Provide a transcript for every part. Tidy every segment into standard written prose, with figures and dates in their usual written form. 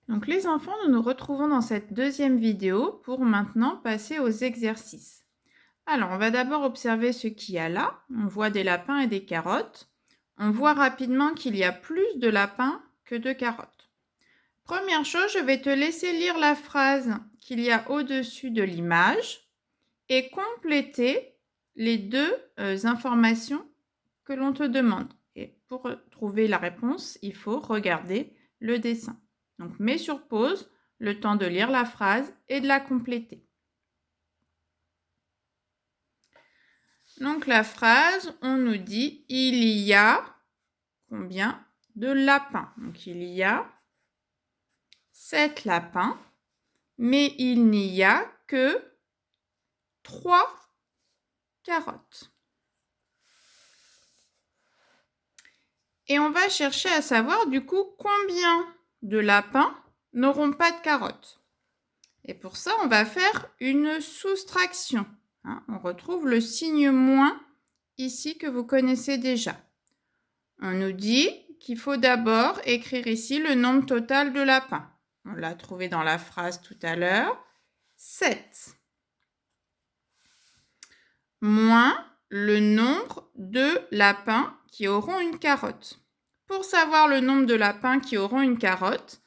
Donc les enfants, nous nous retrouvons dans cette deuxième vidéo pour maintenant passer aux exercices. Alors, on va d'abord observer ce qu'il y a là. On voit des lapins et des carottes. On voit rapidement qu'il y a plus de lapins que de carottes. Première chose, je vais te laisser lire la phrase qu'il y a au-dessus de l'image et compléter les deux informations que l'on te demande. Et pour trouver la réponse, il faut regarder le dessin. Donc, mets sur pause le temps de lire la phrase et de la compléter. Donc, la phrase, on nous dit « Il y a combien de lapins ?» Donc, il y a 7 lapins, mais il n'y a que 3 carottes. Et on va chercher à savoir du coup combien de lapins n'auront pas de carottes. Et pour ça, on va faire une soustraction. On retrouve le signe moins ici que vous connaissez déjà. On nous dit qu'il faut d'abord écrire ici le nombre total de lapins. On l'a trouvé dans la phrase tout à l'heure. 7. Moins le nombre de lapins qui auront une carotte. Pour savoir le nombre de lapins qui auront une carotte,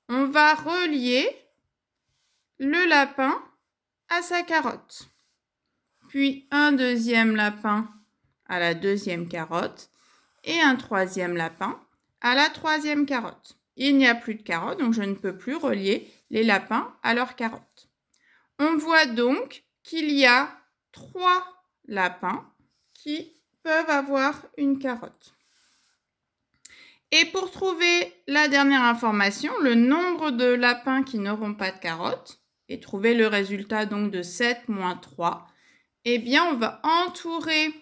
on va relier le lapin à sa carotte. Puis un deuxième lapin à la deuxième carotte et un troisième lapin à la troisième carotte. Il n'y a plus de carottes, donc je ne peux plus relier les lapins à leurs carottes. On voit donc qu'il y a 3 lapins qui peuvent avoir une carotte. Et pour trouver la dernière information, le nombre de lapins qui n'auront pas de carottes, et trouver le résultat donc de 7 moins 3, eh bien on va entourer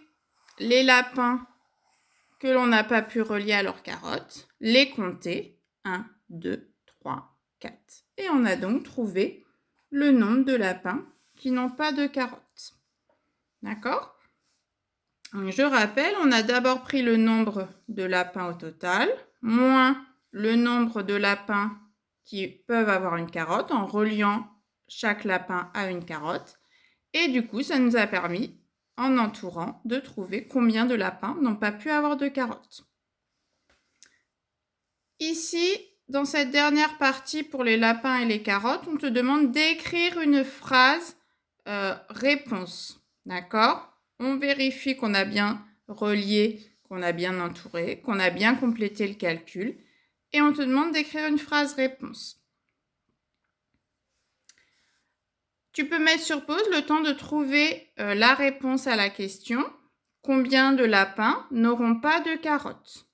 les lapins que l'on n'a pas pu relier à leurs carottes, les compter, 1, 2, 3, 4. Et on a donc trouvé le nombre de lapins qui n'ont pas de carottes. D'accord ? Je rappelle, on a d'abord pris le nombre de lapins au total, moins le nombre de lapins qui peuvent avoir une carotte en reliant chaque lapin à une carotte. Et du coup, ça nous a permis, en entourant, de trouver combien de lapins n'ont pas pu avoir de carottes. Ici, dans cette dernière partie pour les lapins et les carottes, on te demande d'écrire une phrase réponse. D'accord ? On vérifie qu'on a bien relié, qu'on a bien entouré, qu'on a bien complété le calcul. Et on te demande d'écrire une phrase réponse. Tu peux mettre sur pause le temps de trouver la réponse à la question. Combien de lapins n'auront pas de carottes ?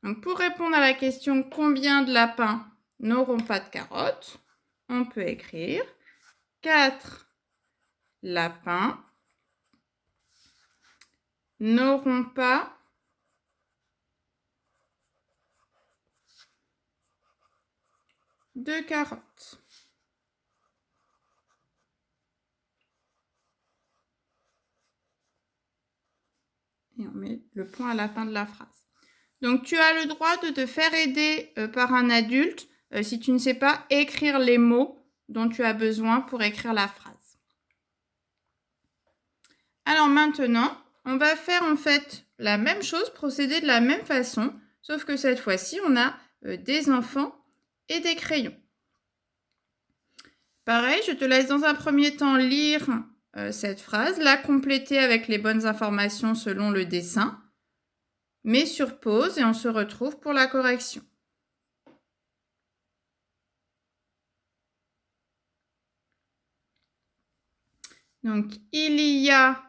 Donc, pour répondre à la question combien de lapins n'auront pas de carottes, on peut écrire 4 lapins n'auront pas de carottes. Et on met le point à la fin de la phrase. Donc, tu as le droit de te faire aider par un adulte si tu ne sais pas écrire les mots dont tu as besoin pour écrire la phrase. Alors maintenant, on va faire en fait la même chose, procéder de la même façon, sauf que cette fois-ci, on a des enfants et des crayons. Pareil, je te laisse dans un premier temps lire cette phrase, la compléter avec les bonnes informations selon le dessin. Mets sur pause et on se retrouve pour la correction. Donc, il y a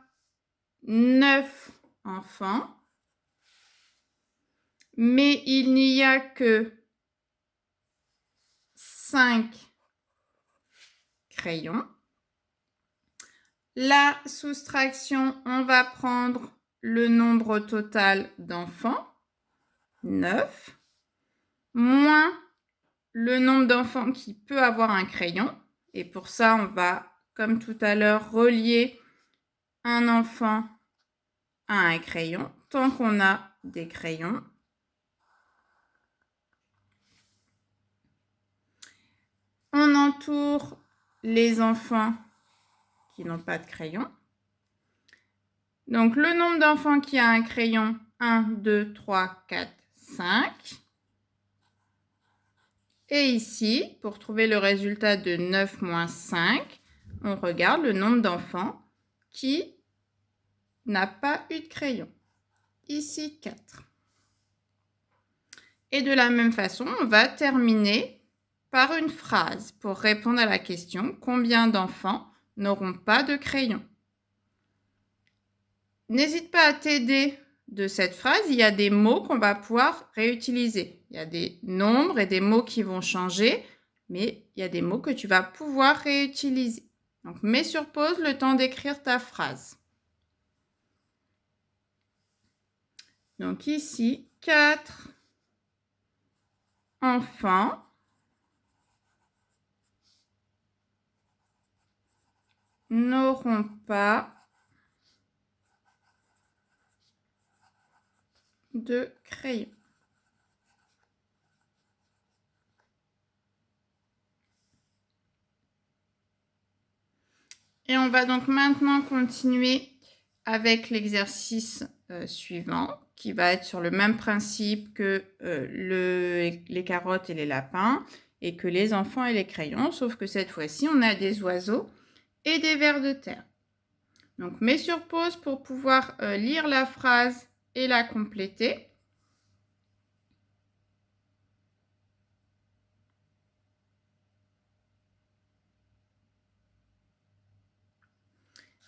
9 enfants, mais il n'y a que 5 crayons. La soustraction, on va prendre le nombre total d'enfants, 9, moins le nombre d'enfants qui peut avoir un crayon. Et pour ça, on va, comme tout à l'heure, relier un enfant à un crayon tant qu'on a des crayons. On entoure les enfants qui n'ont pas de crayon. Donc, le nombre d'enfants qui a un crayon, 1, 2, 3, 4, 5. Et ici, pour trouver le résultat de 9 moins 5, on regarde le nombre d'enfants qui n'a pas eu de crayon. Ici, 4. Et de la même façon, on va terminer par une phrase pour répondre à la question « Combien d'enfants n'auront pas de crayon ?» N'hésite pas à t'aider de cette phrase. Il y a des mots qu'on va pouvoir réutiliser. Il y a des nombres et des mots qui vont changer, mais il y a des mots que tu vas pouvoir réutiliser. Donc, mets sur pause le temps d'écrire ta phrase. Donc ici, 4 enfants n'auront pas de crayon. Et on va donc maintenant continuer avec l'exercice suivant, qui va être sur le même principe que les carottes et les lapins, et que les enfants et les crayons, sauf que cette fois-ci, on a des oiseaux et des vers de terre. Donc, mets sur pause pour pouvoir lire la phrase et la compléter.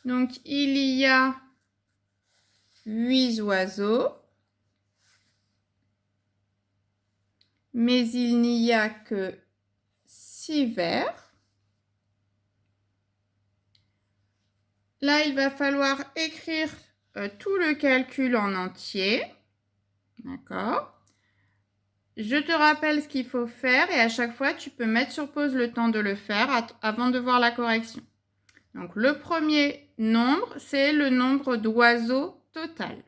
Donc, il y a 8 oiseaux, mais il n'y a que 6 vers. Là, il va falloir écrire tout le calcul en entier. D'accord ? Je te rappelle ce qu'il faut faire et à chaque fois, tu peux mettre sur pause le temps de le faire avant de voir la correction. Donc, le premier nombre, c'est le nombre d'oiseaux total.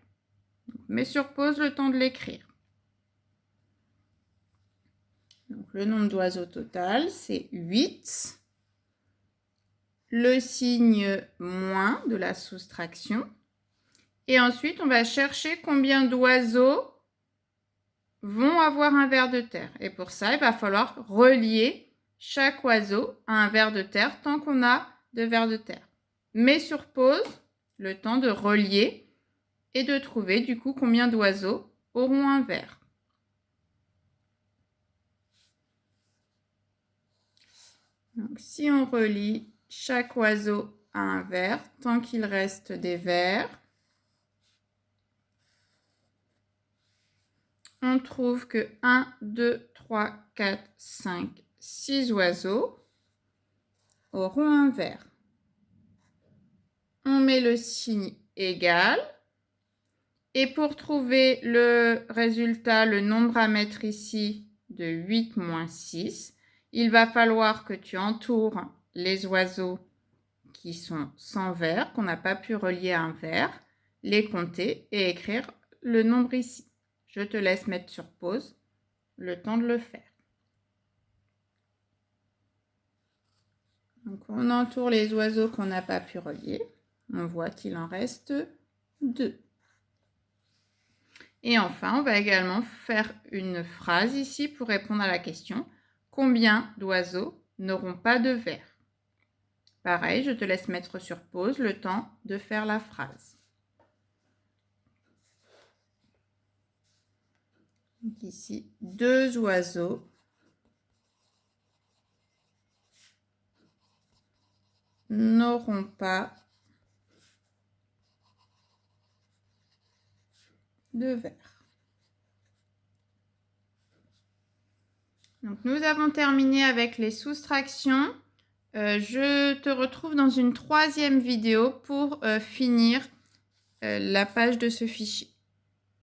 Mets sur pause le temps de l'écrire. Donc, le nombre d'oiseaux total, c'est 8. Le signe moins de la soustraction. Et ensuite, on va chercher combien d'oiseaux vont avoir un ver de terre. Et pour ça, il va falloir relier chaque oiseau à un ver de terre tant qu'on a de vers de terre. Mets sur pause le temps de relier et de trouver du coup combien d'oiseaux auront un ver. Donc, si on relie, chaque oiseau a un ver tant qu'il reste des vers. On trouve que 1, 2, 3, 4, 5, 6 oiseaux auront un ver. On met le signe égal. Et pour trouver le résultat, le nombre à mettre ici de 8 moins 6, il va falloir que tu entoures les oiseaux qui sont sans ver, qu'on n'a pas pu relier à un ver, les compter et écrire le nombre ici. Je te laisse mettre sur pause le temps de le faire. Donc, on entoure les oiseaux qu'on n'a pas pu relier. On voit qu'il en reste 2. Et enfin, on va également faire une phrase ici pour répondre à la question « Combien d'oiseaux n'auront pas de ver ?» Pareil, je te laisse mettre sur pause le temps de faire la phrase. Donc ici, 2 oiseaux n'auront pas de ver. Donc, nous avons terminé avec les soustractions. Je te retrouve dans une 3e vidéo pour finir la page de ce fichier.